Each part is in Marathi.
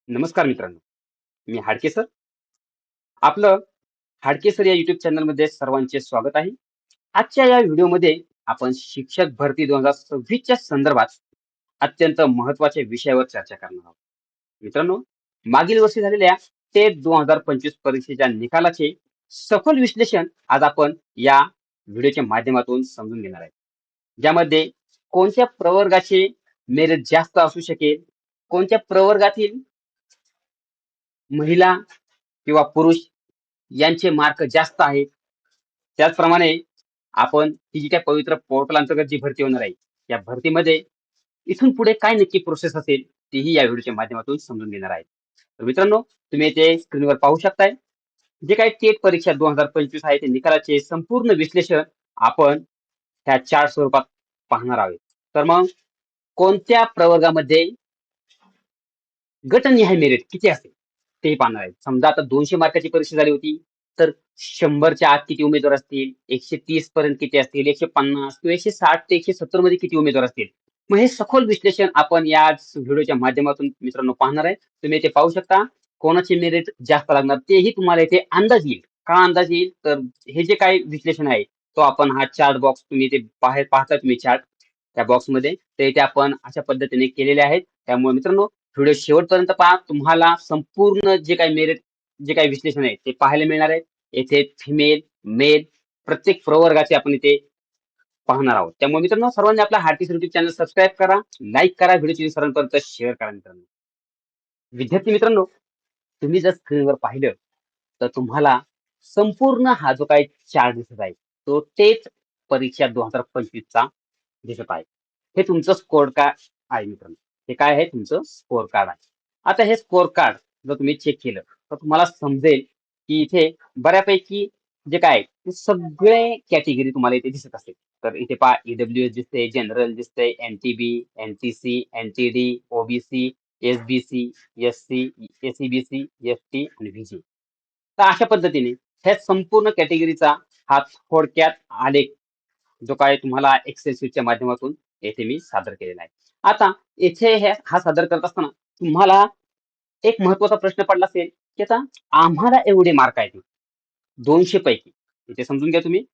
नमस्कार मित्रांनो, मी हाडके सर. आपलं हाडके सर या YouTube चॅनलमध्ये सर्वांचे स्वागत आहे. आजच्या या व्हिडिओमध्ये आपण शिक्षक भरती 2026च्या संदर्भात अत्यंत महत्त्वाच्या विषयावर चर्चा करणार आहोत. मित्रांनो, मागील वर्षी झालेल्या टेट 2025 परीक्षेच्या निकालाचे सखोल विश्लेषण आज आपण या व्हिडिओच्या माध्यमातून समजून घेणार आहे. ज्यामध्ये कोणत्या प्रवर्गाचे मेरिट जास्त असू शकेल, कोणत्या प्रवर्गातील महिला किंवा पुरुष यांचे मार्क जास्त आहेत. त्याचप्रमाणे आपण ही जी काही पवित्र पोर्टल अंतर्गत जी भरती होणार आहे, या भरतीमध्ये इथून पुढे काय नक्की प्रोसेस असेल, तीही या व्हिडिओच्या माध्यमातून समजून घेणार आहे. तर मित्रांनो, तुम्ही येथे स्क्रीनवर पाहू शकताय. जे काही टेट परीक्षा 2025 आहे, ते निकालाचे संपूर्ण विश्लेषण आपण ह्या चार्ट स्वरूपात पाहणार आहोत. तर मग कोणत्या प्रवर्गामध्ये गटनिहाय मेरिट किती असेल ते पाहणार आहेत. समजा आता 200 मार्काची परीक्षा झाली होती, तर 100च्या आत किती उमेदवार असतील, 130 पर्यंत किती असतील, 150 किंवा 160 ते 170 मध्ये किती उमेदवार असतील. मग हे सखोल विश्लेषण आपण या व्हिडिओच्या माध्यमातून मित्रांनो पाहणार आहे. तुम्ही इथे पाहू शकता कोणाचे मेरिट जास्त लागणार तेही तुम्हाला इथे अंदाज येईल. का अंदाज येईल? तर हे जे काही विश्लेषण आहे, तो आपण हा चार्ट बॉक्स तुम्ही इथे बाहेर पाहता तुम्ही चार्ट त्या बॉक्समध्ये, ते इथे आपण अशा पद्धतीने केलेले आहेत. त्यामुळे मित्रांनो, व्हिडिओ शेवटपर्यंत पहा. तुम्हाला संपूर्ण जे काही मेरिट जे काही विश्लेषण आहे ते पाहायला मिळणार आहे. येथे फिमेल, मेल प्रत्येक प्रवर्गाचे आपण इथे पाहणार आहोत. त्यामुळे मित्रांनो, सर्वांनी आपला हार्टी युट्यूब चॅनल सबस्क्राईब करा, लाईक करा, व्हिडिओची सर्वांपर्यंत शेअर करा मित्रांनो. विद्यार्थी मित्रांनो, तुम्ही जर स्क्रीनवर पाहिलं तर तुम्हाला संपूर्ण हा जो काही चार्ट दिसत आहे, तो टेट परीक्षा 2025 चा दिसत आहे. हे तुमचं स्कोर कार्ड आहे मित्रांनो. हे काय आहे? तुमचं स्कोर कार्ड आहे. आता हे स्कोर कार्ड जर तुम्ही चेक केलं तर तुम्हाला समजेल की इथे बऱ्यापैकी जे काय आहे, ते सगळे कॅटेगरी तुम्हाला इथे दिसत असेल. तर इथे पहा, ईडब्ल्यूएस दिसते, जनरल दिसते, NTB, NTC, NTD, OBC, SBC, SC, SEBC, ST आणि व्हीजी. तर अशा पद्धतीने ह्या संपूर्ण कॅटेगरीचा हा थोडक्यात आलेख जो काय तुम्हाला एक्सेल शीटच्या माध्यमातून येथे मी सादर केलेला आहे. आता येथे हा सादर करत असताना तुम्हाला एक महत्वाचा प्रश्न पडला असेल, की आता आम्हाला एवढे मार्क आहेत 200 पैकी. इथे समजून घ्या तुम्ही.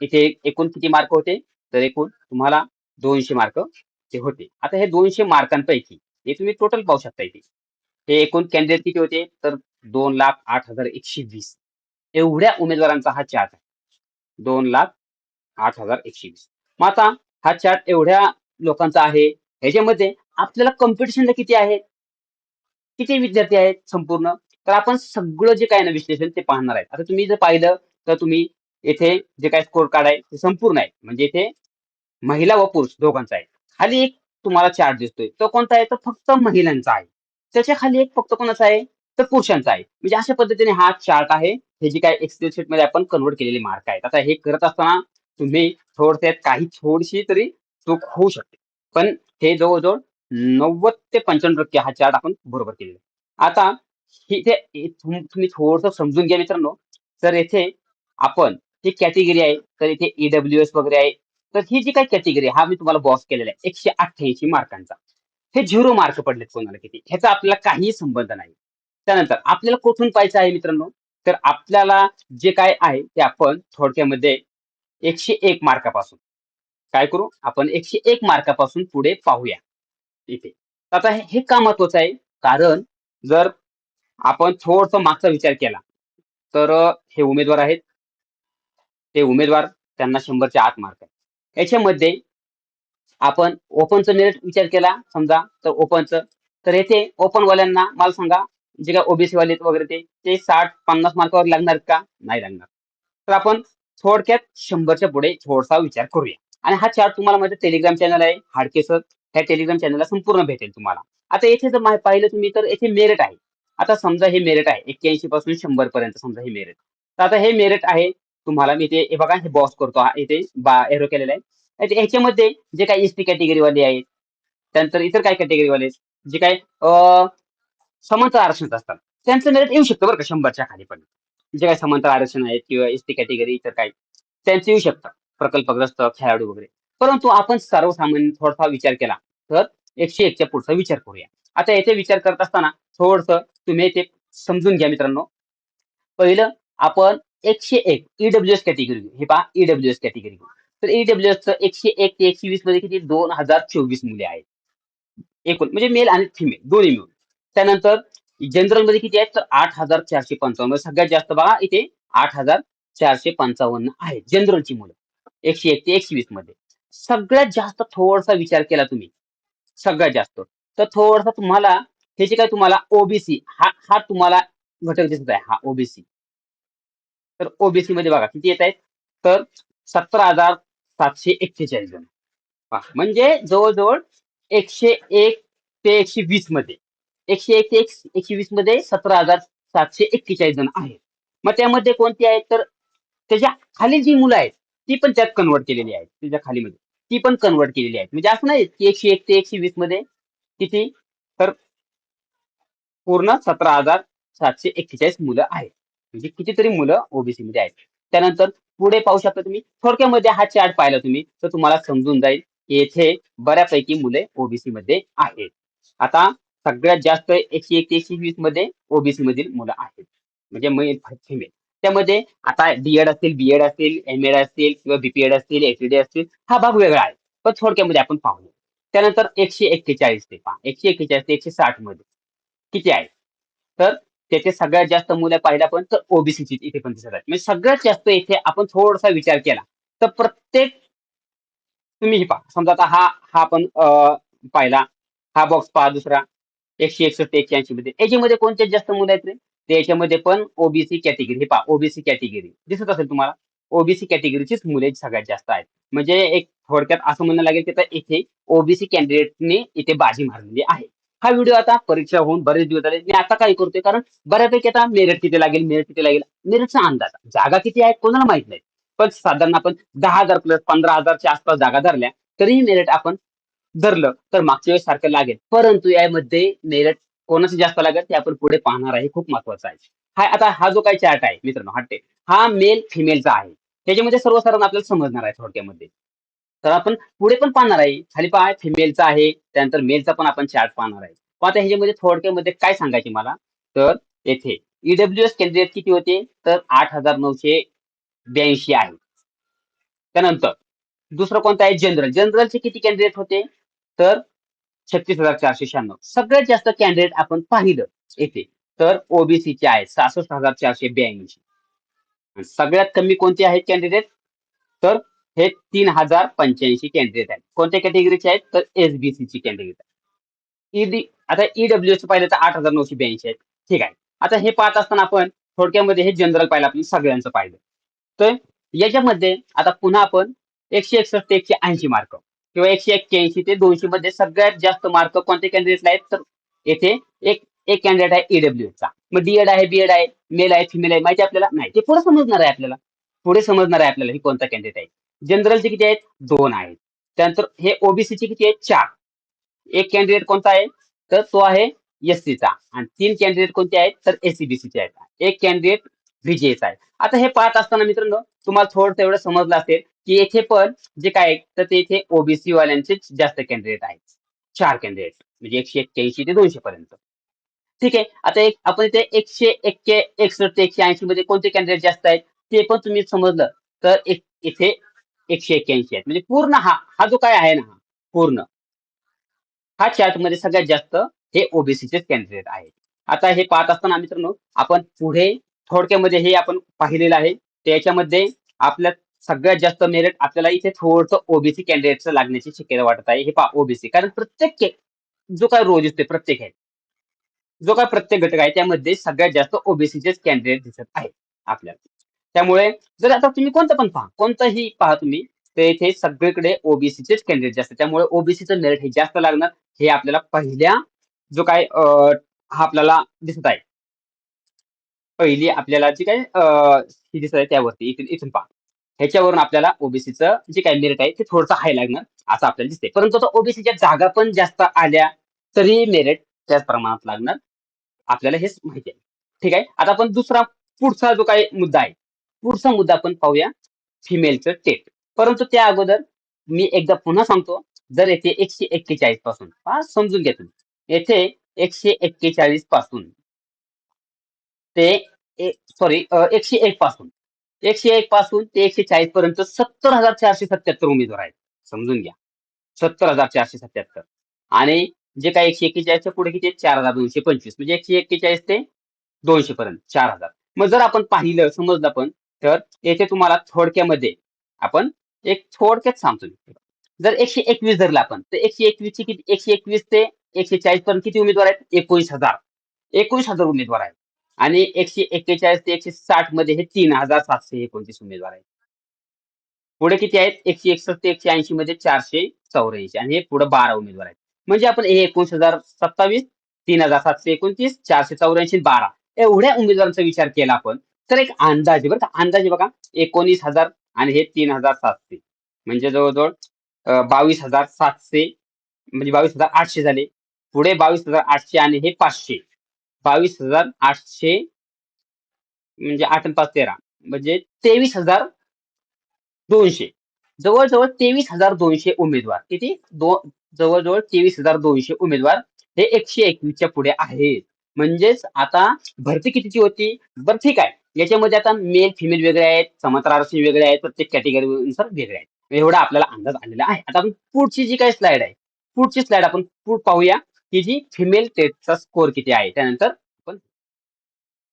इथे एकूण किती मार्क होते? तर एकूण तुम्हाला 200 मार्क ते होते. आता हे 200 मार्कांपैकी हे तुम्ही टोटल पाहू शकता इथे. हे एकूण कॅन्डिडेट किती होते? तर 2,08,120 एवढ्या उमेदवारांचा हा चार्ट आहे. 2,08,120. मग आता हा चार्ट एवढ्या लोकांचा आहे. ह्याच्यामध्ये आपल्याला कॉम्पिटिशनला किती आहे? किती विद्यार्थी आहेत संपूर्ण? तर आपण सगळं जे काही ना विश्लेषण ते पाहणार आहे. आता तुम्ही जर पाहिलं तर तुम्ही येथे जे काही स्कोर कार्ड आहे ते संपूर्ण आहे. म्हणजे इथे महिला व पुरुष दोघांचा आहे. खाली एक तुम्हाला चार्ट दिसतोय. तो कोणता आहे? तर फक्त महिलांचा आहे. त्याच्या खाली एक फक्त कोणाचा आहे? तर पुरुषांचा आहे. म्हणजे अशा पद्धतीने हा चार्ट आहे. हे जे काही एक्सेल शीटमध्ये आपण कन्व्हर्ट केलेले मार्क आहेत. आता हे करत असताना तुम्ही थोडक्यात काही थोडीशी तरी चूक होऊ शकते. पण हे जवळ-जवळ 90 ते 95% हा चार्ट आपण बरोबर केलेला आहे. आता इथे तुम्ही थोडंसं समजून घ्या मित्रांनो. तर येथे आपण ही कॅटेगरी आहे. तर इथे ईडब्ल्यूएस वगैरे आहे. तर ही जी काही कॅटेगरी आहे, हा मी तुम्हाला बॉक्स केलेला आहे 188 मार्कांचा. हे 0 मार्क पडलेत कोणाला किती, ह्याचा आपल्याला काहीही संबंध नाही. त्यानंतर आपल्याला कुठून पाहायचं आहे मित्रांनो, तर आपल्याला जे काय आहे ते आपण थोडक्यामध्ये 101 मार्कापासून काय करू? आपण 101 मार्कापासून पुढे पाहूया इथे. आता हे का महत्वाचं आहे? कारण जर आपण थोडंसं मागचा विचार केला, तर हे उमेदवार आहेत. ते उमेदवार त्यांना 100च्या आत मार्क आहे. याच्यामध्ये आपण ओपनचं मेरिट विचार केला समजा, तर ओपनचं, तर येथे ओपनवाल्यांना मला सांगा, जे काही ओबीसी वाले आहेत वगैरे ते 60-50 मार्कावर लागणार का? नाही लागणार. तर आपण थोडक्यात 100च्या पुढे थोडासा विचार करूया. आणि हा चार्ट तुम्हाला माझं टेलिग्राम चॅनल आहे हाडके सर. त्या टेलिग्राम चॅनलला संपूर्ण भेटेल तुम्हाला. आता येथे जर पाहिलं तुम्ही तर येथे मेरिट आहे. आता समजा हे मेरिट आहे 81 पासून 100 पर्यंत समजा हे मेरिट. तर आता हे मेरिट आहे तुम्हाला मी ते हे बघा हे बॉक्स करतो हा इथे एरो केलेला आहे. ह्याच्यामध्ये जे काही एसटी कॅटेगरी वाले आहेत, त्यानंतर इतर काही कॅटेगरी वाले आहेत, जे काही समांतर आरक्षणात असतात, त्यांचं मेरिट येऊ शकतं बरं का 100च्या खाली पण. जे काही समांतर आरक्षण आहेत किंवा एसटी कॅटेगरी इतर काही त्यांचे येऊ शकतात. प्रकल्पग्रस्त, खेळाडू वगैरे. परंतु आपण सर्वसामान्य थोडासा विचार केला तर 101च्या पुढचा विचार करूया. आता याचे विचार करत असताना थोडस तुम्ही ते समजून घ्या मित्रांनो. पहिलं आपण 101 ईडब्ल्यूएस कॅटेगरी घेऊ. हे पहा ईडब्ल्यूएस कॅटेगरी घेऊ. तर ईडब्ल्यूएस 101 ते 120 मध्ये किती 2024 मुले आहेत एकूण, म्हणजे मेल आणि फिमेल दोन्ही मिळून. त्यानंतर जनरल मध्ये किती आहेत तर 8455, सगळ्यात जास्त बघा इथे 8455 आहेत जनरलची मुलं 101 ते 120 मध्ये. सगळ्यात जास्त थोडासा विचार केला तुम्ही, सगळ्यात जास्त, तर थोडासा तुम्हाला हे जे काय तुम्हाला ओबीसी हा हा तुम्हाला घटक दिसत आहे, हा ओबीसी. तर ओबीसी मध्ये बघा किती येत आहेत तर 17,741 जण. पहा, म्हणजे जवळजवळ 101 ते 120 मध्ये, 101 ते 120 मध्ये 17,741 जण आहेत. मग त्यामध्ये कोणती आहेत तर त्याच्या खाली जी मुलं आहेत ती पण त्यात कन्वर्ट केलेली आहेत, त्याच्या खाली मध्ये ती पण कन्वर्ट केलेली आहेत. म्हणजे असं नाही की 101 ते 120 मध्ये किती तर पूर्ण 17,741 मुलं आहेत. म्हणजे कितीतरी मुलं ओबीसी मध्ये आहेत. त्यानंतर पुढे पाहू शकता तुम्ही, थोडक्यामध्ये हा चार्ट पाहिला तुम्ही तर तुम्हाला समजून जाईल की येथे बऱ्यापैकी मुले ओबीसी मध्ये आहेत. आता सगळ्यात जास्त 101 ते 120 मध्ये ओबीसी मधील मुलं आहेत, म्हणजे मेल फिमेल. त्यामध्ये आता डीएड असतील, बीएड असतील, एमएड असतील किंवा बीपीएड असतील, एचडी असतील, हा भाग वेगळा आहे. पण थोडक्यामध्ये आपण पाहूया. त्यानंतर 141 ते पहा, 141 ते 160 मध्ये किती आहे तर त्याचे सगळ्यात जास्त मुलं पाहिलं आपण तर ओबीसीची इथे पण दिसत आहे. म्हणजे सगळ्यात जास्त इथे आपण थोडासा विचार केला तर प्रत्येक, तुम्ही हे पहा समजा आता हा हा आपण पाहिला, हा बॉक्स पहा दुसरा 161 ते 81 मध्ये, याच्यामध्ये कोणत्यात जास्त मुलं आहेत रे, तर याच्यामध्ये पण ओबीसी कॅटेगरी, हे पहा ओबीसी कॅटेगरी दिसत असेल तुम्हाला, ओबीसी कॅटेगरीचीच मुले सगळ्यात जास्त आहेत. म्हणजे एक थोडक्यात असं म्हणणं लागेल की आता इथे ओबीसी कॅन्डिडेटने इथे बाजी मारलेली आहे. हा व्हिडिओ आता परीक्षा होऊन बरेच दिवस झाले, मी आता काय करतोय कारण बऱ्यापैकी आता मेरिट किती लागेल, मेरिट किती लागेल, मेरिटचा अंदाज, जागा किती आहेत कोणाला माहित नाही. पण साधारण आपण 10,000 प्लस 15,000च्या आसपास जागा धरल्या तरीही मेरिट आपण धरलं तर मागच्या वेळेस सारखं लागेल. परंतु यामध्ये मेरिट कोणाचं जास्त लागेल ते आपण पुढे पाहणार आहे, खूप महत्वाचं आहे. हा आता हा जो काही चार्ट आहे मित्रांनो, हा मेल फिमेलचा आहे. त्याच्यामध्ये सर्वसाधारण आपल्याला समजणार आहे थोडक्यामध्ये. तर आपण पुढे पण पाहणार आहे, खाली पहा फिमेलचा आहे, त्यानंतर मेलचा पण आपण चार्ट पाहणार आहे. पण आता ह्याच्यामध्ये थोडक्यामध्ये काय सांगायचे मला तर येथे ईडब्ल्यूएस कॅन्डिडेट किती होते तर 8,982 आहे. त्यानंतर दुसरं कोणतं आहे जनरल, जनरलचे किती कॅन्डिडेट होते तर 36,496. सगळ्यात जास्त कॅन्डिडेट आपण पाहिलं येथे तर ओबीसीचे आहेत 66,482. सगळ्यात कमी कोणते आहेत कॅन्डिडेट तर हे 3,085 कॅन्डिडेट आहेत. कोणत्या कॅटेगरीचे आहेत तर एसबीसीची कॅन्डिडेट आहे. आता ईडब्ल्यूएस पाहिलं तर 8,982 आहेत. ठीक आहे. आता हे पाहत असताना आपण थोडक्यामध्ये हे जनरल पाहिलं, आपण सगळ्यांचं पाहिलं. तर याच्यामध्ये आता पुन्हा आपण 161 ते 180 मार्क किंवा 181 ते 200 मध्ये सगळ्यात जास्त मार्क कोणत्या कॅन्डिडेटला आहेत तर येथे एक एक कॅन्डिडेट आहे ईडब्ल्यूएसचा. मग डीएड आहे, बीएड आहे, मेल आहे, फिमेल आहे, माहिती आपल्याला नाही, ते पुढे समजणार आहे आपल्याला. पुढे समजणार आहे आपल्याला ही कोणता कॅन्डिडेट आहे. जनरलचे किती आहेत 2 आहेत. त्यानंतर हे ओबीसीचे किती आहेत 4. एक कॅन्डिडेट कोणता आहे तर तो आहे एससीचा आणि 3 कॅन्डिडेट कोणते आहेत तर एससीबीसीचे आहेत. एक कॅन्डिडेट व्हीजीएचा आहे. आता हे पाहत असताना मित्रांनो तुम्हाला थोडं तेवढं समजलं असेल की येथे पण जे काय आहे, तर ते इथे ओबीसी वाल्यांचे जास्त कॅन्डिडेट आहेत. 4 कॅन्डिडेट म्हणजे 181 ते 200 पर्यंत. ठीक आहे. आता एक आपण इथे 161 ते 180 मध्ये कोणते कॅन्डिडेट जास्त आहेत ते पण तुम्ही समजलं तर इथे 181 आहेत. म्हणजे पूर्ण हा हा जो काय आहे ना, हा पूर्ण हा चार्ट मध्ये सगळ्यात जास्त हे ओबीसीचे कॅन्डिडेट आहेत. आता हे पाहत असताना मित्रांनो आपण पुढे थोडक्यामध्ये हे आपण पाहिलेलं आहे. त्याच्यामध्ये आपल्या सगळ्यात जास्त मेरिट आपल्याला इथे थोडंसं ओबीसी कॅन्डिडेटचं लागण्याची शक्यता वाटत आहे. हे पहा ओबीसी, कारण जो काय रोज दिसते प्रत्येक आहे, जो काय प्रत्येक घटक आहे त्यामध्ये सगळ्यात जास्त ओबीसीचेच कॅन्डिडेट दिसत आहेत आपल्याला. त्यामुळे जर आता तुम्ही कोणतं पण पहा, कोणतंही पहा तुम्ही, तर इथे सगळीकडे ओबीसीचेच कॅन्डिडेट जास्त, त्यामुळे ओबीसीचं मेरिट हे जास्त लागणार. हे आपल्याला पहिल्या जो काय हा आपल्याला दिसत आहे, पहिली आपल्याला जी काय ही दिसत आहे त्यावरती इथून पहा, ह्याच्यावरून आपल्याला ओबीसीचं जे काही मेरिट आहे ते थोडंसं हाय लागणार असं आपल्याला दिसते. परंतु आता ओबीसीच्या जागा पण जास्त आल्या तरी मेरिट त्याच प्रमाणात लागणार, आपल्याला हेच माहिती आहे. ठीक आहे. आता आपण दुसरा पुढचा जो काही मुद्दा आहे, पुढचा मुद्दा आपण पाहूया फिमेलचं टेट. परंतु त्या अगोदर मी एकदा पुन्हा सांगतो, जर येथे 141 पासून समजून घ्या तुम्ही, येथे 141 पासून ते सॉरी 101 पासून 101 पासून ते 140 पर्यंत 70,477 उमेदवार आहेत. समजून घ्या. 70,477 आणि जे काही 141च्या पुढे किती 4,225 म्हणजे 141 ते 200 पर्यंत 4,000. मग जर आपण पाहिलं समजलं पण तर येथे तुम्हाला थोडक्यामध्ये आपण एक थोडक्यात सांगतो. जर 121 धरलं आपण तर 121 ची किती 121 ते 140 पर्यंत किती उमेदवार आहेत 19,000 उमेदवार आहेत आणि 141 ते 160 मध्ये हे 3,729 उमेदवार आहेत. पुढे किती आहेत 161 ते 180 मध्ये 484 आणि हे पुढे 12 उमेदवार आहेत. म्हणजे आपण हे 19,027 3,729 484 12 एवढ्या उमेदवारांचा विचार केला आपण तर एक अंदाजे बरं का अंदाजे बघा 19,000 आणि हे 3,700 म्हणजे जवळजवळ 22,700 म्हणजे 22,800 झाले. पुढे 22,800 आणि हे 500 22,800 म्हणजे 8 आणि 5 13 म्हणजे 23,200 जवळजवळ 23,200 उमेदवार किती जवळजवळ 23,200 उमेदवार हे 121च्या पुढे आहेत. म्हणजेच आता भरती कितीची होती बरं ठीक आहे याच्यामध्ये आता मेल फिमेल वेगळे आहेत समांतर आरक्षण वेगळे आहेत प्रत्येक कॅटेगरीनुसार वेगळे आहेत. एवढा आपल्याला अंदाज आलेला आहे. आता आपण पुढची जी काही स्लाइड आहे पुढची स्लाइड आपण पाहूया की जी फिमेल टेटचा स्कोर किती आहे त्यानंतर आपण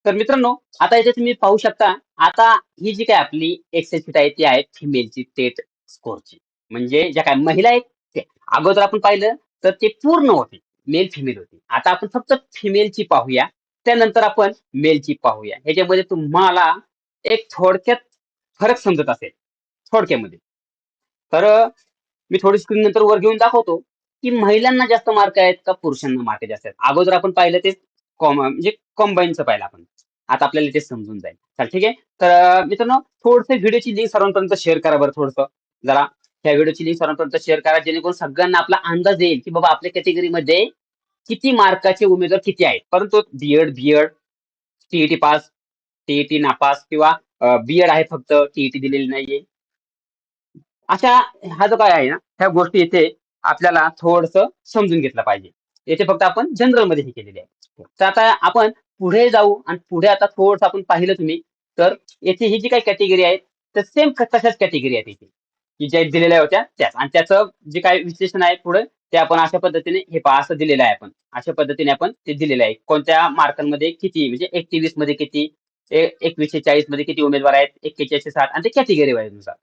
तर मित्रांनो आता इथे तुम्ही पाहू शकता आता ही जी काय आपली एक्सेल शीट आहे ती आहे फिमेलची टेट स्कोरची म्हणजे ज्या काय महिला आहेत ते अगोदर आपण पाहिलं तर ते पूर्ण होते मेल फिमेल होती आता आपण फक्त फिमेलची पाहूया त्यानंतर आपण मेलची पाहूया ह्याच्यामध्ये तुम्हाला एक थोडक्यात फरक समजत असेल थोडक्यामध्ये तर मी थोडी स्क्रीन नंतर वर घेऊन दाखवतो की महिलांना जास्त मार्क आहेत का पुरुषांना मार्क जास्त आहेत अगोदर आपण पाहिलं ते म्हणजे कॉम्बाईनचं पाहिलं आपण आता आपल्याला ते समजून जाईल चल ठीक आहे तर मित्रांनो थोडस व्हिडिओची लिंक सर्वांपर्यंत शेअर करा बरं थोडस जरा त्या व्हिडिओची लिंक सर्वांपर्यंत शेअर करा जेणेकरून सगळ्यांना आपला अंदाज येईल की बाबा आपल्या कॅटेगरीमध्ये किती मार्काचे उमेदवार किती आहेत परंतु बीएड टीईटी पास टीईटी नापास किंवा बीएड आहे फक्त टीईटी दिलेली नाहीये अशा हा जो काय आहे ना ह्या गोष्टी इथे आपल्याला थोडस समजून घेतलं पाहिजे येथे फक्त आपण जनरल मध्ये हे केलेले आहे तर आता आपण पुढे जाऊ आणि पुढे आता थोडस आपण पाहिलं तुम्ही तर येथे ही जी काही कॅटेगरी आहे तर सेम तशाच कॅटेगरी आहेत इथे की ज्या दिलेल्या होत्या त्याच आणि त्याचं जे काही विश्लेषण आहे पुढे ते आपण अशा पद्धतीने हे पहा असं दिलेलं आहे आपण अशा पद्धतीने आपण ते दिलेलं आहे कोणत्या मार्कांमध्ये किती म्हणजे 123 मध्ये किती 2140 मध्ये किती उमेदवार आहेत 4160 आणि ते कॅटेगरी वाईज नुसार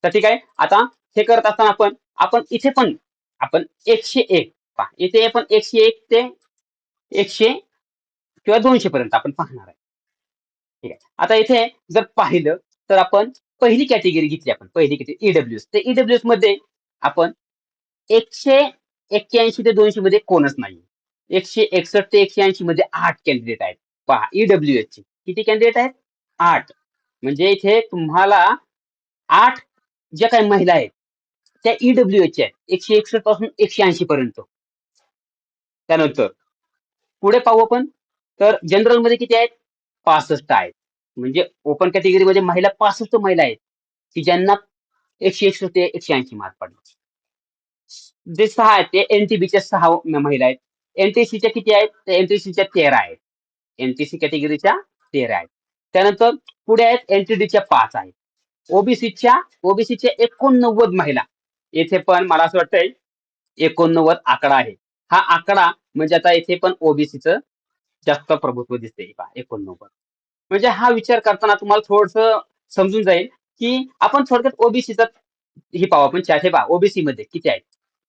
तर ठीक आहे आता हे करत असताना आपण इथे पण आपण 101 पहा इथे आपण 101 ते 100 किंवा 200 पर्यंत आपण पाहणार आहे ठीक आहे आता इथे जर पाहिलं तर आपण पहिली कॅटेगरी घेतली आपण पहिली कॅटेगरी ईडब्ल्यूएस तर ईडब्ल्यूएस मध्ये आपण 181 ते 200 मध्ये कोणच नाही 161 ते 180 मध्ये 8 कॅन्डिडेट आहेत पहा ईडब्ल्यूएस चे किती कॅन्डिडेट आहेत 8 म्हणजे इथे तुम्हाला 8 ज्या काही महिला आहेत त्या ईडब्ल्यूएच आहेत 161 पासून 180 पर्यंत त्यानंतर पुढे पाहू आपण तर जनरल मध्ये किती आहेत 65 आहेत म्हणजे ओपन कॅटेगरी मध्ये महिला 65 महिला आहेत की ज्यांना 161 ते 180 मार्क पडले जे 6 आहेत ते एनटीबीच्या 6 महिला आहेत एनटीसीच्या किती आहेत तर एनटीसीच्या 13 आहेत एनटीसी कॅटेगरीच्या 13 आहेत त्यानंतर पुढे आहेत एनटीडीच्या 5 आहेत ओबीसीच्या 89 महिला येथे पण मला असं वाटतंय 89 आकडा आहे हा आकडा म्हणजे आता इथे पण ओबीसीचं जास्त प्रभुत्व दिसते 89 म्हणजे हा विचार करताना तुम्हाला थोडस समजून जाईल की आपण थोडक्यात ओबीसीचा ही पाहू आपण चार्ट हे पहा ओबीसी मध्ये किती आहेत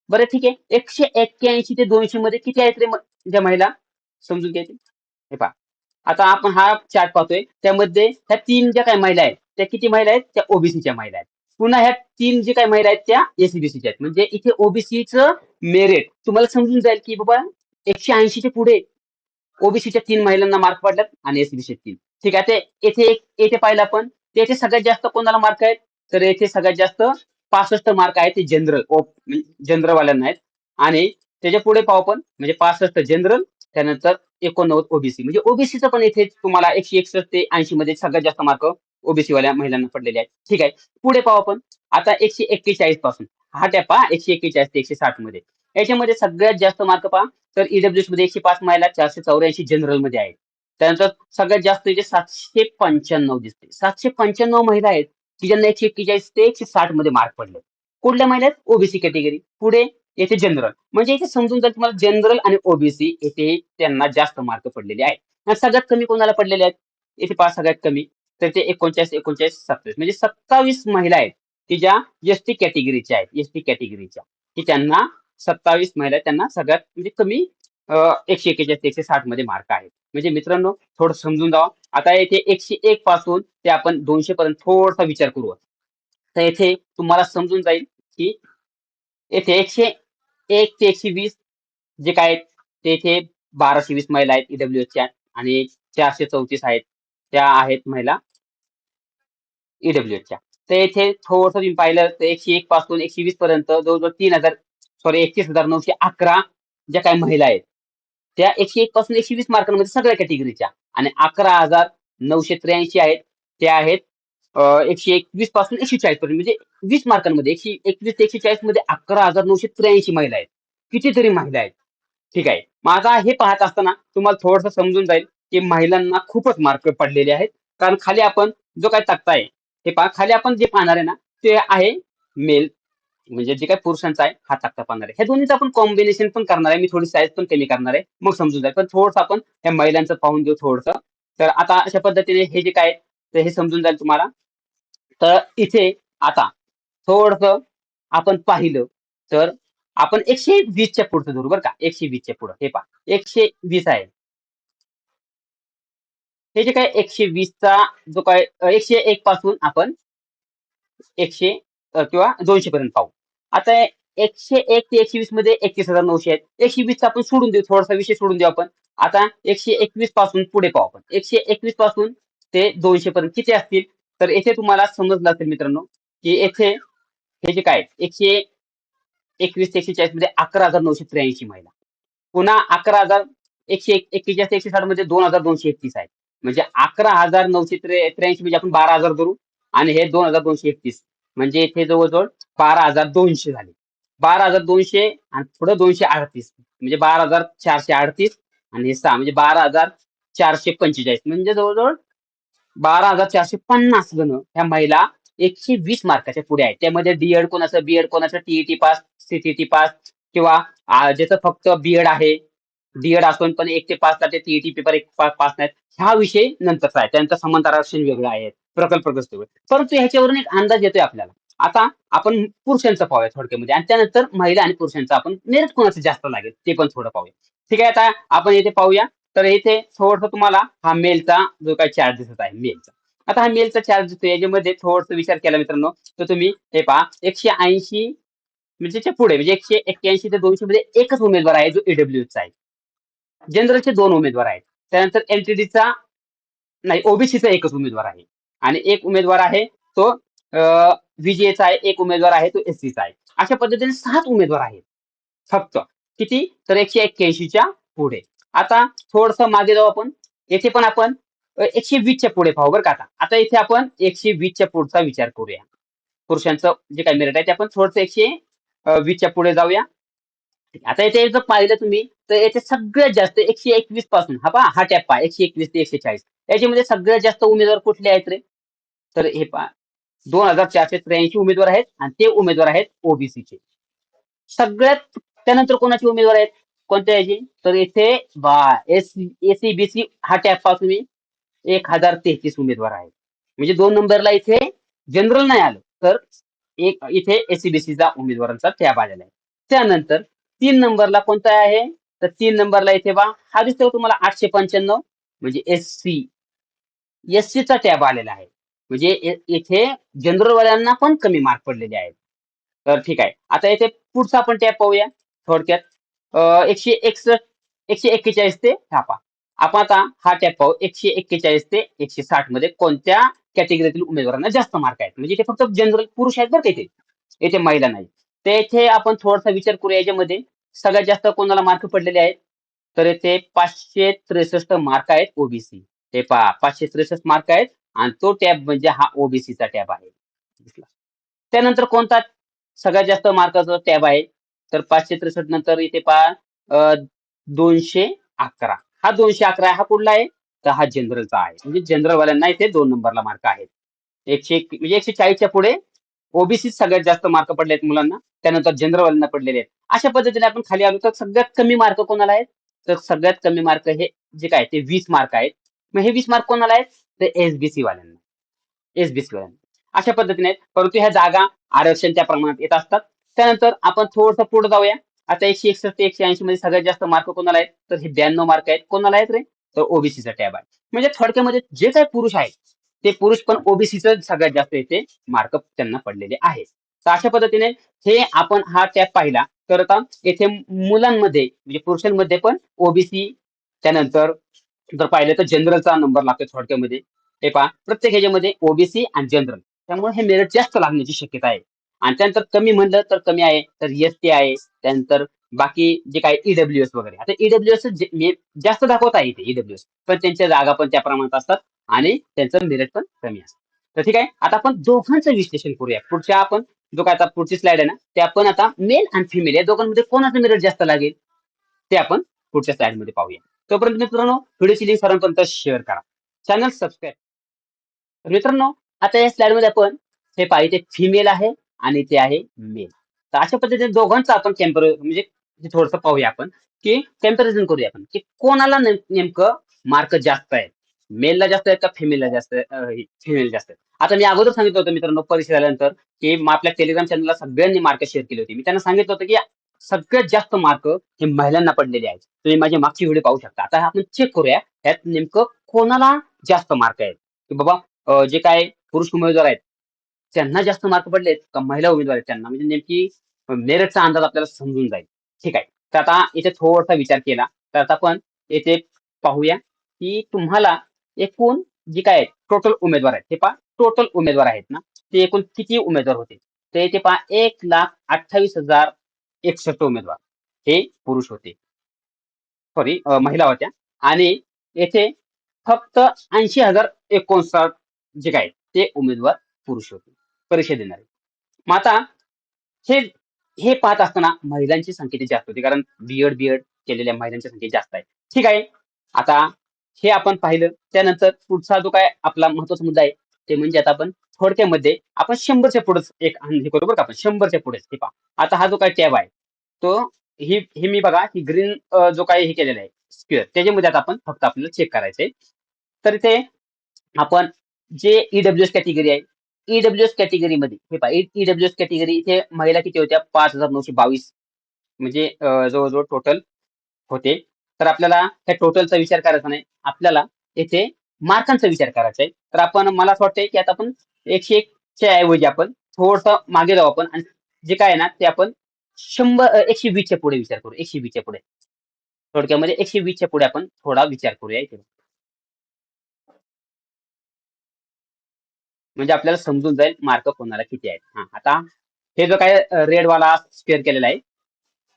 बरं ठीक आहे 181 ते 200 मध्ये किती आहेत रे ज्या महिला समजून घ्यायचे हे पहा आता आपण हा चार्ट पाहतोय त्यामध्ये ह्या 3 ज्या काही महिला आहेत त्या किती महिला आहेत त्या ओबीसीच्या महिला आहेत पुन्हा ह्या 3 जे काही महिला आहेत त्या एससीबीसीच्या आहेत म्हणजे इथे ओबीसीचं मेरिट तुम्हाला समजून जाईल की बाबा 180 च्या पुढे ओबीसीच्या 3 महिलांना मार्क पडल्यात आणि एससीबीचे 3 ठीक आहे ते येथे पाहिलं आपण ते येथे सगळ्यात जास्त कोणाला मार्क आहेत तर येथे सगळ्यात जास्त 65 मार्क आहेत ते जनरलवाल्यांना आहेत आणि त्याच्या पुढे पाहू आपण म्हणजे 65 जनरल त्यानंतर 89 ओबीसी म्हणजे ओबीसीचं पण इथे तुम्हाला 161 ते 80 मध्ये सगळ्यात जास्त मार्क ओबीसी वाल्या महिलांना पडलेले आहेत ठीक आहे पुढे पाहू आपण आता 141 पासून हा टॅप पहा 141 ते 160 मध्ये याच्यामध्ये सगळ्यात जास्त मार्क पहा तर ईडब्ल्यूएस मध्ये 105 महिला, 484 जनरल मध्ये आहेत. त्यानंतर सगळ्यात जास्त इथे 795 दिसते. 795 महिला आहेत की ज्यांना 141 ते 160 मध्ये मार्क पडले. कुठल्या महिला आहेत? OBC category. पुढे येथे जनरल. म्हणजे इथे समजून जाईल तुम्हाला जनरल आणि ओबीसी येथे त्यांना जास्त मार्क पडलेले आहेत. आणि सगळ्यात कमी कोणाला पडलेले आहेत? येथे पहा सगळ्यात कमी तर ते 39, 39, 27 म्हणजे 27 महिला आहेत की ज्या एसटी कॅटेगरीच्या आहेत. एसटी कॅटेगरीच्या की त्यांना 27 महिला आहेत, त्यांना सगळ्यात म्हणजे कमी 141 ते 160 मध्ये मार्क आहेत. म्हणजे मित्रांनो थोडं समजून जावा. आता येथे 101 पासून ते आपण 200 पर्यंत थोडासा विचार करू. तर येथे तुम्हाला समजून जाईल की येथे 101 ते 120 जे काय आहेत, ते इथे 1220 महिला आहेत ईडब्ल्यूएसच्या आणि 434 आहेत. त्या आहेत महिला ईडब्ल्यूएसच्या. तर इथे थोडंसं तुम्ही पाहिलं तर 101 पासून 120 पर्यंत जवळ-जवळ 31,911 ज्या काही महिला आहेत, त्या 101 पासून 120 मार्कांमध्ये सगळ्या कॅटेगरीच्या आणि 11,983 आहेत, त्या आहेत 121 पासून 140 पर्यंत म्हणजे 20 मार्कांमध्ये 121 ते 140 मध्ये 11,983 महिला आहेत. कितीतरी महिला आहेत. ठीक आहे. मग आता हे पाहत असताना तुम्हाला थोडंसं समजून जाईल, की महिलांना खूपच मार्क पडलेले आहेत. कारण खाली आपण जो काही तक्ता आहे, हे पहा खाली आपण जे पाहणार आहे ना, ते आहे मेल म्हणजे जे काही पुरुषांचा आहे हा तक्ता पाहणार आहे. ह्या दोन्हीचं आपण कॉम्बिनेशन पण करणार आहे. मी थोडी साईज पण कमी करणार आहे. मग समजून जाईल. पण थोडंसं आपण ह्या महिलांचं पाहून घेऊ थोडंसं. तर आता अशा पद्धतीने हे जे काय आहे, तर हे समजून जाईल तुम्हाला. तर इथे आता थोडंसं आपण पाहिलं तर आपण 120च्या पुढचं धरू बरं का. 120च्या पुढं. हे पहा 120 आहे. हे जे काय 120चा जो काय 101 पासून आपण 100 किंवा 200 पर्यंत पाहू. आता 101 ते 120 मध्ये 31,900 आहेत. 120 आपण सोडून देऊ. थोडासा विषय सोडून देऊ आपण. आता 121 पासून पुढे पाहू आपण. 121 पासून ते 200 पर्यंत किती असतील? तर येथे तुम्हाला समजलं असेल मित्रांनो, की येथे हे जे काय 121 ते 140 मध्ये 11,983 महिला. पुन्हा 11,141 ते 160 मध्ये 2,231 आहेत. म्हणजे 11,983 म्हणजे आपण 12,000 धरू आणि हे 2,231 म्हणजे इथे जवळ-जवळ 12,200 झाले. 12,200 आणि पुढं 238 म्हणजे 12,438 आणि हे 6 म्हणजे 12,445 म्हणजे जवळ-जवळ 12,450 जण ह्या महिला 120 मार्काच्या पुढे आहेत. त्यामध्ये डी-एड कोणाचं, बी-एड कोणाचं, टी-ई-टी पास, सी-टी-टी पास किंवा ज्याचं फक्त बी-एड आहे, डी-एड असून पण 1 ते 5 ला ते टी-ई-टी पेपर एक पास नाहीत. हा विषय नंतरचा आहे. त्यांचं समांतर आरक्षण वेगळं आहे. प्रकल्पग्रस्त वेगळं. परंतु ह्याच्यावरून एक अंदाज येतोय आपल्याला. आता आपण पुरुषांचं पाहूया थोडक्यामध्ये आणि त्यानंतर महिला आणि पुरुषांचं आपण मेरिट कोणाचं जास्त लागेल ते पण थोडं पाहूया. ठीक आहे, आता आपण इथे पाहूया. तर इथे थोडंसं तुम्हाला हा मेलचा जो काही चार्ज दिसत आहे मेलचा. आता हा मेलचा चार्ज दिसतो याच्यामध्ये थोडंसं विचार केला मित्रांनो, तर तुम्ही हे पहा 180 म्हणजे त्याच्या पुढे म्हणजे 181 ते 200 मध्ये एकच उमेदवार आहे जो ईडब्ल्यूएसचा आहे. जनरलचे 2 उमेदवार आहेत. त्यानंतर एनटीटीचा नाही ओबीसीचा एकच उमेदवार आहे. आणि एक उमेदवार आहे तो व्हीजीएचा आहे, एक उमेदवार आहे तो एससीचा आहे. अशा पद्धतीने 7 उमेदवार आहेत. फक्त. किती? तर 181च्या पुढे. आता थोडंसं मागे जाऊ आपण. येथे पण आपण 120च्या पुढे पाहू बरं का आता. आता इथे आपण 120च्या पुढचा विचार करूया. पुरुषांचं जे काही मेरिट आहे ते आपण थोडंसं 120च्या पुढे जाऊया. आता इथे जर पाहिलं तुम्ही तर याचे सगळ्यात जास्त 121 पासून हा पहा हा टॅब पहा 121 ते 140 याच्यामध्ये सगळ्यात जास्त उमेदवार कुठले आहेत रे? तर हे पहा 2,483 उमेदवार आहेत आणि ते उमेदवार आहेत ओबीसीचे. सगळ्यात त्यानंतर कोणाचे उमेदवार आहेत? कोणत्या याचे? तर येथे एसीबीसी हा टॅब पहा तुम्ही 1,033 उमेदवार आहेत. म्हणजे 2 नंबरला इथे जनरल नाही आलं, तर एक इथे एससीबीसीचा उमेदवारांचा टॅब आलेला आहे. त्यानंतर 3 नंबरला कोणता आहे? तर 3 नंबरला इथे पहा हा दिसतो तुम्हाला 895 म्हणजे एससी. एससीचा टॅब आलेला आहे. म्हणजे इथे जनरलवाल्यांना पण कमी मार्क पडलेले आहेत. तर ठीक आहे. आता इथे पुढचा आपण टॅब पाहूया थोडक्यात. 161 141 ते हा पहा. आपण आता हा टॅब पाहू 141 ते 160 मध्ये कोणत्या कॅटेगरीतील उमेदवारांना जास्त मार्क आहेत. म्हणजे इथे फक्त जनरल पुरुष आहेत बरं का इथे. इथे महिला नाही. तर इथे आपण थोडासा विचार करूया याच्यामध्ये सगळ्यात जास्त कोणाला मार्क पडलेले आहेत? तर इथे 563 मार्क आहेत ओबीसी. हे पहा 563 मार्क आहेत आणि तो टॅब म्हणजे हा ओबीसीचा टॅब आहे. त्यानंतर कोणता सगळ्यात जास्त मार्काचा टॅब आहे? तर 563 नंतर इथे पहा 211. हा 211 हा कुठला आहे? तर हा जनरलचा आहे. म्हणजे जनरल वाल्यांना इथे 2 नंबरला मार्क आहेत. 101 म्हणजे 140च्या पुढे ओबीसी सगळ्यात जास्त मार्क पडले आहेत मुलांना. त्यानंतर जनरल वाल्यांना पडलेले आहेत. अशा पद्धतीने आपण खाली आलो तर सगळ्यात कमी मार्क कोणाला आहेत? तर सगळ्यात कमी मार्क हे जे काय ते 20 मार्क आहेत. मग हे 20 मार्क कोणाला आहेत? तर एसबीसी वाल्यांना. एसबीसी वाल्यांना. अशा पद्धतीने आहेत. परंतु ह्या जागा आरक्षणच्या प्रमाणात येत असतात. त्यानंतर आपण थोडंसं पुढे जाऊया. आता 161 ते 180 मध्ये सगळ्यात जास्त मार्क कोणाला आहेत? तर हे 92 मार्क आहेत. कोणाला आहेत रे? तर ओबीसीचा टॅब आहे. म्हणजे थोडक्यामध्ये जे काही पुरुष आहेत, ते पुरुष पण ओबीसीचं सगळ्यात जास्त इथे मार्क त्यांना पडलेले आहेत. तर अशा पद्धतीने हे आपण हा टॅब पाहिला. तर आता येथे मुलांमध्ये म्हणजे पुरुषांमध्ये पण ओबीसी त्यानंतर जर पाहिलं तर जनरलचा नंबर लागतो थोडक्यामध्ये. हे पहा प्रत्येक ह्याच्यामध्ये ओबीसी आणि जनरल त्यामुळे हे मेरिट जास्त लागण्याची शक्यता आहे. आणि त्यानंतर कमी म्हणलं तर कमी आहे तर एसटी आहे. त्यानंतर बाकी जे काही ईडब्ल्यूएस वगैरे आता ईडब्ल्यूएस जास्त दाखवत आहे इथे ईडब्ल्यूएस पण त्यांच्या जागा पण त्या प्रमाणात असतात आणि त्यांचं मेरिट पण कमी असतं. तर ठीक आहे आता आपण दोघांचं विश्लेषण करूया. पुढच्या आपण जो काय आता पुढची स्लाइड आहे ना ते आपण आता मेल आणि फिमेल या दोघांमध्ये कोणाचं मेरिट जास्त लागेल ते आपण पुढच्या स्लाइड मध्ये पाहूया. तोपर्यंत मित्रांनो व्हिडिओची लिंक सर्वांपर्यंत शेअर करा. Channel subscribe. तर मित्रांनो आता या स्लाइड मध्ये आपण हे पहा इथे फिमेल आहे आणि ते आहे मेल. तर अशा पद्धतीने दोघांचं आपण म्हणजे थोडंसं पाहूया आपण की कम्पॅरिझन करूया आपण की कोणाला नेमकं मार्क जास्त आहे. मेलला जास्त आहेत का फिमेलला जास्त फिमेल जास्त आहे. आता मी अगोदर सांगितलं होतं मित्रांनो परीक्षा झाल्यानंतर की आपल्या टेलिग्राम चॅनलला सगळ्यांनी मार्क शेअर केले होते. मी त्यांना सांगितलं होतं की सगळ्यात जास्त मार्क हे महिलांना पडलेले आहेत. तुम्ही माझी मागची व्हिडिओ पाहू शकता. आता आपण चेक करूया त्यात नेमकं कोणाला जास्त मार्क आहेत. की बाबा जे काय पुरुष उमेदवार आहेत त्यांना जास्त मार्क पडलेत का महिला उमेदवार आहेत त्यांना म्हणजे नेमकी मेरिटचा अंदाज आपल्याला समजून जाईल. ठीक आहे. तर आता इथे थोडासा विचार केला तर आता आपण येथे पाहूया की तुम्हाला एकूण जे काय टोटल उमेदवार आहेत हे पहा टोटल उमेदवार आहेत ना ते एकूण किती उमेदवार होते. तर इथे पहा 1,28,061 उमेदवार हे पुरुष होते. सॉरी महिला होत्या आणि येथे फक्त 80,059 जे काय ते उमेदवार पुरुष होते परीक्षा देणारे. मग आता हे हे पाहत असताना महिलांची संख्या इथे जास्त होती कारण बी एड केलेल्या महिलांची संख्या जास्त आहे. ठीक आहे. आता हे आपण पाहिलं त्यानंतर पुढचा जो काय आपला महत्वाचा मुद्दा आहे ते म्हणजे आता आपण थोडक्यामध्ये आपण 100च्या पुढेच एक हे करू बरं का आपण 100च्या पुढेच हे पहा. आता हा जो काही टॅब आहे तो हे मी बघा ही ग्रीन जो काही हे केलेला आहे स्क्वेअर त्याच्यामध्ये आता आपण फक्त आपल्याला चेक करायचंय. तर इथे आपण जे ईडब्ल्यूएस कॅटेगरी आहे ईडब्ल्यूएस कॅटेगरीमध्ये हे पहा ईडब्ल्यूएस कॅटेगरी इथे महिला किती होत्या 5,922 म्हणजे जवळजवळ टोटल होते. तर आपल्याला त्या टोटलचा विचार करायचा नाही. आपल्याला येथे मार्कांचा विचार करायचा आहे. तर आपण मला असं वाटतंय की आता आपण 101 च्या ऐवजी आपण थोडंसं मागे जाऊ आपण आणि जे काय आहे ना ते आपण 120 च्या पुढे विचार करू. 120 च्या पुढे. थोडक्यामध्ये 120 च्या पुढे आपण थोडा विचार करूया इथे. म्हणजे आपल्याला समजून जाईल मार्क कोणाला किती आहेत. हां, आता हे जो काही रेड वाला स्क्वेअर केलेला आहे,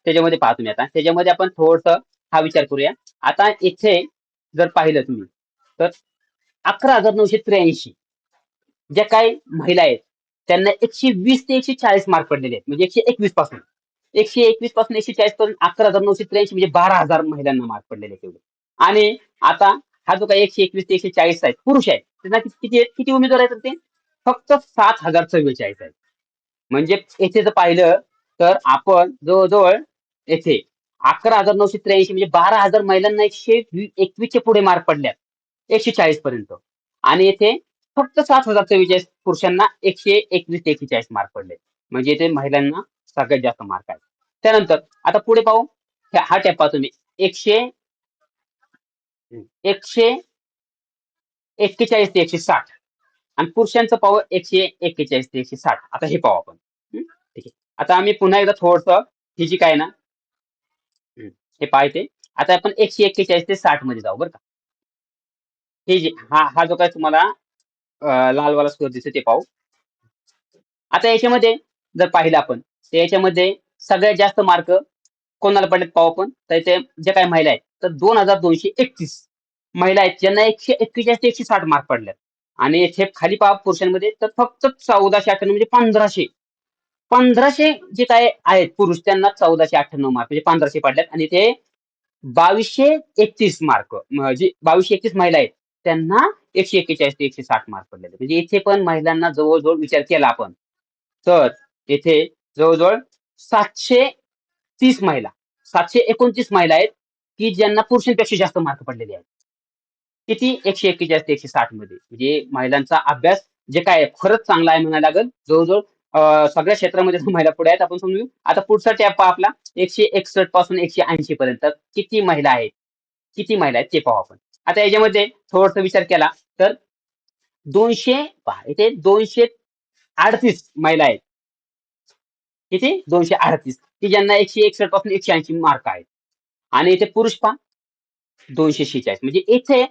त्याच्यामध्ये पहा तुम्ही आता. त्याच्यामध्ये आपण थोडंसं हा विचार करूया. आता इथे जर पाहिलं तुम्ही, तर 11,983 ज्या काही महिला आहेत, त्यांना 120 ते 140 मार्क पडलेले आहेत. म्हणजे 121 पासून. 121 पासून 140 पर्यंत 11,983 म्हणजे 12,000 महिलांना मार्क पडलेले आहेत तेवढे. आणि आता हा जो काही 121 ते 140 आहेत, पुरुष आहेत. त्यांना किती आहेत? किती उमेदवार आहेत ते? फक्त 7,044 आहेत. म्हणजे येथे जर पाहिलं तर आपण जवळ-जवळ येथे 11,983 म्हणजे 12,000 महिलांना 121 च्या पुढे मार्क पडल्यात. 140 पर्यंत. आणि येथे फक्त 7,044 पुरुषांना 121 ते 140 मार्क पडले. म्हणजे इथे महिलांना सगळ्यात जास्त मार्क आहेत. त्यानंतर आता पुढे पाहू. हा टॅब पहा तुम्ही. 141 ते 160 आणि पुरुषांचं पाहू 141 ते 160. आता हे पाहू आपण. ठीक आहे. आता आम्ही पुन्हा एकदा थोडंसं ही जी काय आहे ना हे पहा इथे. आता आपण 141 ते 60 मध्ये जाऊ बरं का. हे जे हा जो काही तुम्हाला लालवाला स्क्वेअर दिसतो ते पाहू. आता याच्यामध्ये जर पाहिलं आपण, तर याच्यामध्ये सगळ्यात जास्त मार्क कोणाला पडलेत पाहू आपण. तर इथे ज्या काही महिला आहेत, तर 2,231 महिला आहेत ज्यांना 141 ते 160 मार्क पडलेत. आणि इथे खाली पहा पुरुषांमध्ये तर फक्त 1,498 म्हणजे 1,500 1500 जे काय आहेत पुरुष त्यांना 1498 मार्क म्हणजे 1500 पडल्यात आणि ते 2231 मार्क म्हणजे 2231 महिला आहेत त्यांना 141 ते 160 मार्क पडलेले म्हणजे इथे पण महिलांना जवळजवळ विचार केला आपण तर येथे जवळजवळ 730 महिला 729 महिला आहेत की ज्यांना पुरुषांपेक्षा जास्त मार्क पडलेले आहेत किती 141 ते 160 मध्ये म्हणजे महिलांचा अभ्यास जे काय आहे, खरंच चांगला आहे म्हणायला लागेल जवळजवळ सगळ्या क्षेत्रामध्ये महिला पुढे आहेत आपण समजू आता पुढचा टॅप पहा आपला 161 पासून 180 पर्यंत किती महिला आहेत ते पाहू आपण आता याच्यामध्ये थोडासा विचार केला तर 200 पहा इथे 238 महिला आहेत किती 238 की ज्यांना 161 पासून 180 मार्क आहेत आणि इथे पुरुष पहा 246 म्हणजे इथे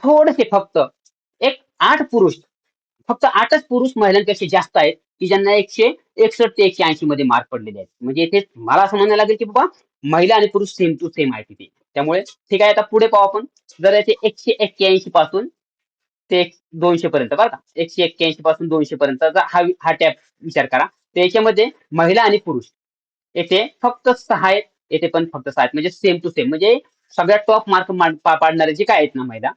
थोडेसे फक्त एक 8 पुरुष फक्त 8च पुरुष महिलांपेक्षा जास्त आहेत की ज्यांना 161 ते 180 मध्ये मार्क पडलेले आहेत म्हणजे इथे मला असं म्हणायला लागेल की बाबा महिला आणि पुरुष सेम टू सेम आहे तिथे त्यामुळे ठीक आहे आता पुढे पाहू आपण जर इथे 181 पासून ते 200 पर्यंत बरं का 181 पासून 200 पर्यंतचा हा टॅप विचार करा त्याच्यामध्ये महिला आणि पुरुष येथे फक्त 6 आहेत येथे पण फक्त 6 आहेत म्हणजे सेम टू सेम म्हणजे सगळ्यात टॉप मार्क पाडणारे जे काय आहेत ना महिला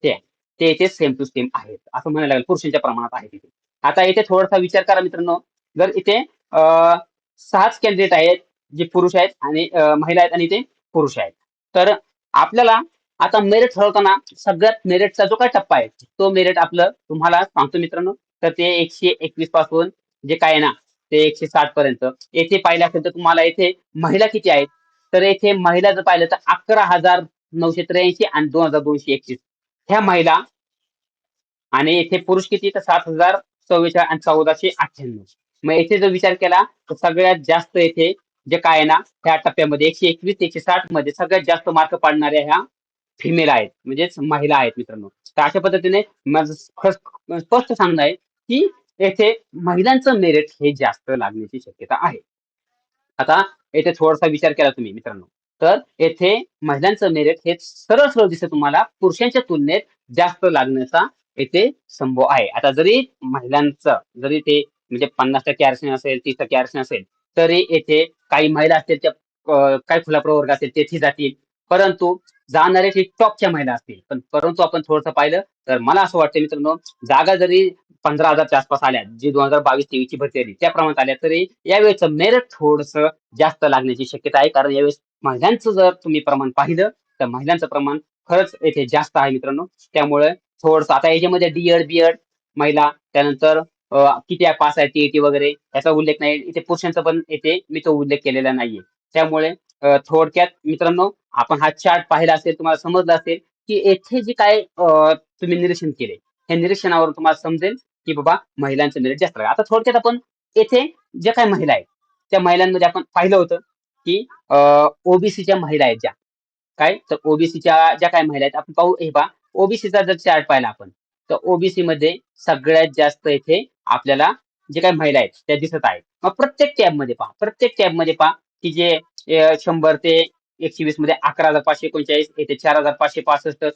ते ते इथे सेम टू सेम आहेत असं म्हणायला लागेल पुरुषांच्या प्रमाणात आहे तिथे आता इथे थोडासा विचार करा मित्रांनो जर इथे 6च कॅन्डिडेट आहेत जे पुरुष आहेत आणि महिला आहेत आणि ते पुरुष आहेत तर आपल्याला आता मेरिट ठरवताना सगळ्यात मेरिटचा जो काय टप्पा आहे तो मेरिट आपलं तुम्हाला सांगतो मित्रांनो तर ते 121 पासून जे काय आहे ना ते 160 पर्यंत येथे पाहिलं असेल तर तुम्हाला येथे महिला किती आहेत तर येथे महिला जर पाहिलं तर 11,983 आणि 2,231 ह्या महिला आणि येथे पुरुष किती तर 7,044 आणि 1,498 मग येथे जर विचार केला तर सगळ्यात जास्त येथे जे काय आहे ना ह्या टप्प्यामध्ये 121 ते 160 मध्ये सगळ्यात जास्त मार्क पाडणाऱ्या ह्या फिमेल आहेत म्हणजेच महिला आहेत मित्रांनो तर अशा पद्धतीने माझं स्पष्ट सांगणं आहे की येथे महिलांचं मेरिट हे जास्त लागण्याची शक्यता आहे आता येथे थोडासा विचार केला तुम्ही मित्रांनो तर येथे महिलांचं मेरिट हे सरळ सरळ दिसतं तुम्हाला पुरुषांच्या तुलनेत जास्त लागण्याचा येथे संभव आहे आता जरी महिलांचं जरी ते म्हणजे 50% आरक्षण असेल 30% आरक्षण असेल तरी येथे काही महिला असतील त्या काही खुला प्रवर्ग असेल तेथे जातील परंतु जाणारे ते टॉपच्या महिला असतील पण परंतु आपण थोडंसं पाहिलं तर मला असं वाटतं मित्रांनो जागा जरी 15,000च्या आसपास आल्या जी 2022-23 ची भरती आली त्या प्रमाणात आल्या तरी यावेळेचं मेरिट थोडस जास्त लागण्याची शक्यता आहे कारण यावेळेस महिलांचं जर तुम्ही प्रमाण पाहिलं तर महिलांचं प्रमाण खरंच येथे जास्त आहे मित्रांनो त्यामुळे थोडस आता याच्यामध्ये डीएड बीएड महिला त्यानंतर किती पास आहे टीईटी वगैरे याचा उल्लेख नाही इथे पुरुषांचा पण येथे मी तो उल्लेख केलेला नाहीये त्यामुळे थोडक्यात मित्रांनो आपण हा चार्ट पाहिला असेल तुम्हाला समजलं असेल की येथे जे काय तुम्ही निरीक्षण केले हे निरीक्षणावरून तुम्हाला समजेल की बाबा महिलांचं मेरिट जास्त आहे आता थोडक्यात आपण येथे ज्या काही महिला आहेत त्या महिलांमध्ये आपण पाहिलं होतं की ओबीसीच्या महिला आहेत ज्या काय तर ओबीसीच्या ज्या काही महिला आहेत आपण पाहू हे पहा ओबीसीचा जर चार्ट पाहिला आपण तर ओबीसी मध्ये सगळ्यात जास्त येथे आपल्याला जे काही महिला आहेत त्या दिसत आहेत मग प्रत्येक टॅब मध्ये पहा की जे 100 ते 120 मध्ये 11,539 येथे 4,565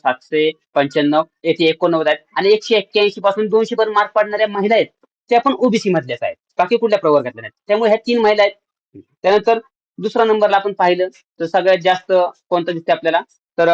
795 येथे 89 आहेत आणि 181 पासून 200 पर्यंत मार्क पाडणाऱ्या महिला आहेत त्या पण ओबीसी मधल्याच आहेत बाकी कुठल्या प्रवर्गातल्या नाहीत त्यामुळे ह्या 3 महिला आहेत त्यानंतर दुसऱ्या नंबरला आपण पाहिलं तर सगळ्यात जास्त कोणतं दिसते आपल्याला तर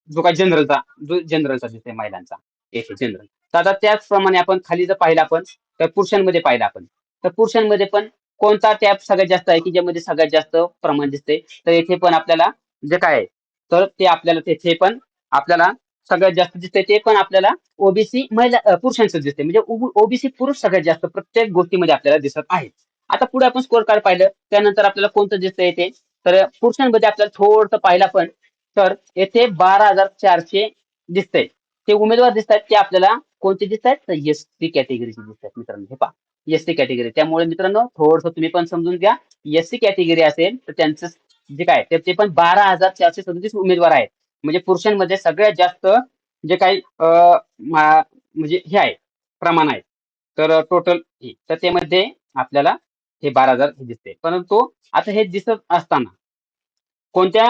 जो काय जनरलचा जो जनरलचा दिसते महिलांचा येथे जनरल तर आता त्याचप्रमाणे आपण खाली जर पाहिलं आपण तर पुरुषांमध्ये पाहिलं आपण तर पुरुषांमध्ये पण कोणता टॅब सगळ्यात जास्त आहे की ज्यामध्ये सगळ्यात जास्त प्रमाण दिसते तर येथे पण आपल्याला जे काय आहे तर ते आपल्याला तेथे पण आपल्याला सगळ्यात जास्त दिसते ते पण आपल्याला ओबीसी महिला पुरुषांचं दिसते म्हणजे ओबीसी पुरुष सगळ्यात जास्त प्रत्येक गोष्टीमध्ये आपल्याला दिसत आहे आता पुढे आपण स्कोर कार्ड पाहिलं त्यानंतर आपल्याला कोणतं दिसतंय येते तर पुरुषांमध्ये आपल्याला थोडंसं पाहिलं पण तर येथे 12,400 दिसतंय ते उमेदवार दिसत आहेत ते आपल्याला कोणते दिसत आहेत तर एसटी कॅटेगरीचे दिसत आहेत मित्रांनो हे पहा एसटी कॅटेगरी त्यामुळे मित्रांनो थोडंसं तुम्ही पण समजून घ्या एससी कॅटेगरी असेल तर त्यांचं जे काय तर ते पण 12,437 उमेदवार आहेत म्हणजे पुरुषांमध्ये सगळ्यात जास्त जे काही म्हणजे हे आहे प्रमाण आहे तर टोटल तर त्यामध्ये आपल्याला हे 12,000 हे दिसते परंतु आता हे दिसत असताना कोणत्या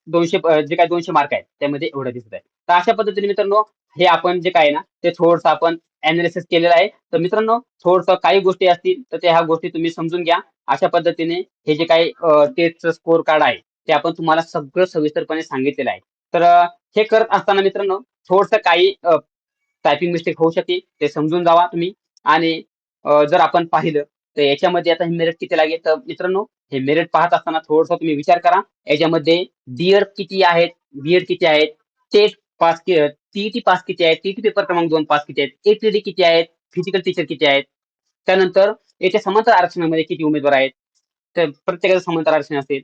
200 जे काही 200 मार्क आहेत त्यामध्ये एवढं दिसत आहे तर अशा पद्धतीने मित्रांनो हे आपण जे काय आहे ना ते थोडंसं आपण अनालिसिस केलेलं आहे. तर मित्रांनो, थोडंसं काही गोष्टी असतील, तर त्या ह्या गोष्टी तुम्ही समजून घ्या. अशा पद्धतीने हे जे काही टेस्टचं स्कोर कार्ड आहे, ते आपण तुम्हाला सगळं सविस्तरपणे सांगितलेलं आहे. तर हे करत असताना मित्रांनो, थोडंसं काही टायपिंग मिस्टेक होऊ शकते. ते समजून जावा तुम्ही आणि जर आपण पाहिलं, तर याच्यामध्ये आता मेरिट किती लागेल? तर मित्रांनो, हे मेरिट पाहत असताना थोडासा तुम्ही विचार करा. याच्यामध्ये डी किती आहेत, बी किती आहेत, टेट पास टी पास किती आहेत, टी पेपर क्रमांक 2 पास किती आहेत, एटीडी किती आहेत, फिजिकल टीचर किती आहेत. त्यानंतर याच्या समांतर आरक्षणामध्ये किती उमेदवार आहेत. तर प्रत्येकाचं समांतर आरक्षण असेल.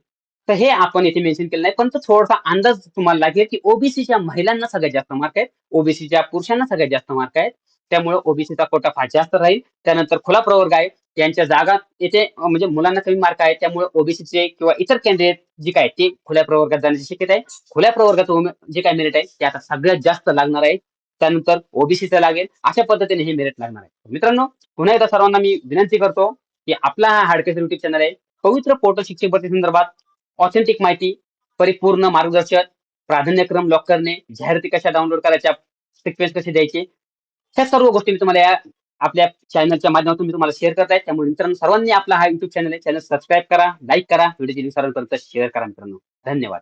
तर हे आपण येथे मेन्शन केलं नाही. पण तो थोडासा अंदाज तुम्हाला लागेल, की ओबीसीच्या महिलांना सगळ्यात जास्त मार्क आहेत. ओबीसीच्या पुरुषांना सगळ्यात जास्त मार्क आहेत. त्यामुळे ओबीसीचा कोटा फार जास्त राहील. त्यानंतर खुला प्रवर्ग आहे. यांच्या जागा येथे म्हणजे मुलांना कमी मार्क आहेत. त्यामुळे ओबीसीचे किंवा इतर कॅन्डिडेट जे काय ते खुल्या प्रवर्गात जाण्याची शक्यता आहे. खुल्या प्रवर्गाचं जे काही मेरिट आहे ते आता सगळ्यात जास्त लागणार आहे. त्यानंतर ओबीसीचं लागेल. अशा पद्धतीने हे मेरिट लागणार आहे. मित्रांनो, पुन्हा एकदा सर्वांना मी विनंती करतो, की आपला हा हाडकेसर युट्यूब चॅनल आहे. पवित्र पोर्टल शिक्षक भरती संदर्भात ऑथेंटिक माहिती, परिपूर्ण मार्गदर्शन, प्राधान्यक्रम लॉक करणे, जाहिराती कशा डाउनलोड करायच्या, सिक्वेन्स कसे द्यायचे, ह्या सर्व गोष्टी मी तुम्हाला या आपल्या चॅनलच्या माध्यमातून मी तुम्हाला शेअर करत आहे. त्यामुळे मित्रांनो सर्वांनी आपला हा युट्यूब चॅनल आहे, चॅनल सबस्क्राईब करा, लाईक करा, व्हिडिओची लिंक सर्वांपर्यंत शेअर करा मित्रांनो. धन्यवाद.